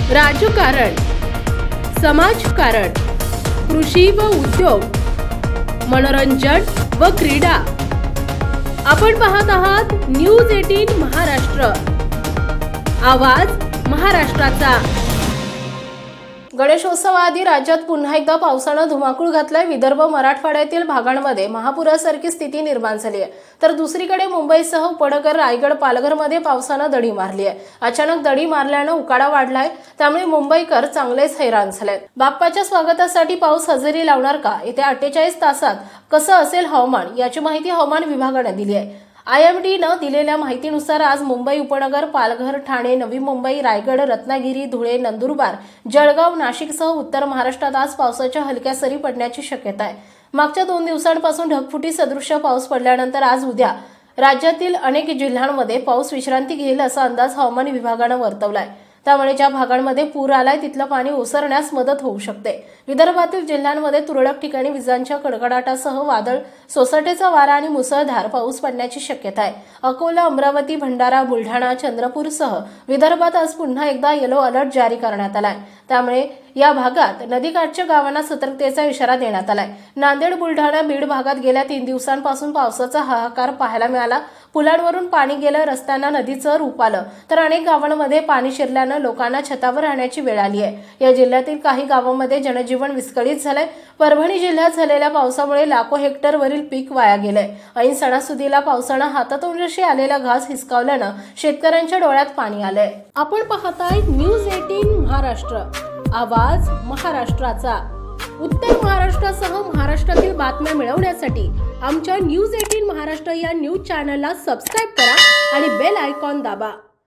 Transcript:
राजकारण, समाजकारण, कृषी व उद्योग, मनोरंजन व क्रीडा। आपण पाहत आहात न्यूज 18 महाराष्ट्र, आवाज महाराष्ट्राचा। गणेशोत्सवाआधी राज्यात पुन्हा एकदा पावसानं धुमाकूळ घातलाय। विदर्भ मराठवाड्यातील भागांमध्ये महापुरासारखी स्थिती निर्माण झाली आहे, तर दुसरीकडे मुंबईसह उपनगर, रायगड, पालघरमध्ये पावसानं दडी मारली आहे। अचानक दडी मारल्यानं उकाडा वाढलाय, त्यामुळे मुंबईकर चांगलेच हैराण झालेत। बाप्पाच्या स्वागतासाठी पाऊस हजेरी लावणार का? येत्या 48 तासात कसं असेल हवामान, याची माहिती हवामान विभागाने दिली आहे। IMDनं दिलेल्या माहितीनुसार आज मुंबई उपनगर, पालघर, ठाणे, नवी मुंबई, रायगड, रत्नागिरी, धुळे, नंदुरबार, जळगाव, नाशिकसह उत्तर महाराष्ट्रात आज पावसाच्या हलक्या सरी पडण्याची शक्यता आहे। मागच्या 2 दिवसांपासून ढगफुटी सदृश्य पाऊस पडल्यानंतर आज उद्या राज्यातील अनेक जिल्ह्यांमध्ये पाऊस विश्रांती घेईल असा अंदाज हवामान विभागानं वर्तवलाय। त्यामुळे ज्या भागांमध्ये पूर आलाय तिथलं पाणी ओसरण्यास मदत होऊ शकते। विदर्भातील जिल्ह्यांमध्ये तुरळक ठिकाणी विजांच्या कडकडाटासह वादळ, सोसाट्याचा वारा आणि मुसळधार पाऊस पडण्याची शक्यता आहे। अकोला, अमरावती, भंडारा, बुलढाणा, चंद्रपूरसह विदर्भात आज पुन्हा एकदा येलो अलर्ट जारी करण्यात आलाय। त्यामुळे या भागात नदीकाठच्या गावांना सतर्कतेचा इशारा देण्यात आलाय। नांदेड, बुलढाणा, बीड भागात गेल्या 3 दिवसांपासून पावसाचा हाहाकार पाहायला मिळाला। पुलांवरून पाणी गेलं, रस्त्यांना नदीचं रूप आलं, तर अनेक गावांमध्ये पाणी शिरल्यानं लोकांना छतावर राहण्याची वेळ आली आहे। या जिल्ह्यातील काही गावांमध्ये जनजीवन विस्कळीत झालंय। परभणी जिल्ह्यात झालेल्या पावसामुळे लाखो हेक्टरवरील पीक वाया गेलंय। ऐन सणासुदीला पावसानं हातातोंडशी आलेला घास हिसकावल्यानं शेतकऱ्यांच्या डोळ्यात पाणी आलंय। आपण पाहताय न्यूज 18 महाराष्ट्र, आवाज महाराष्ट्राचा। उत्तर महाराष्ट्रासह महाराष्ट्रातील बातम्या मिळवण्यासाठी आमच्या न्यूज 18 महाराष्ट्र या न्यूज चॅनलला सबस्क्राइब करा आणि बेल आयकॉन दाबा।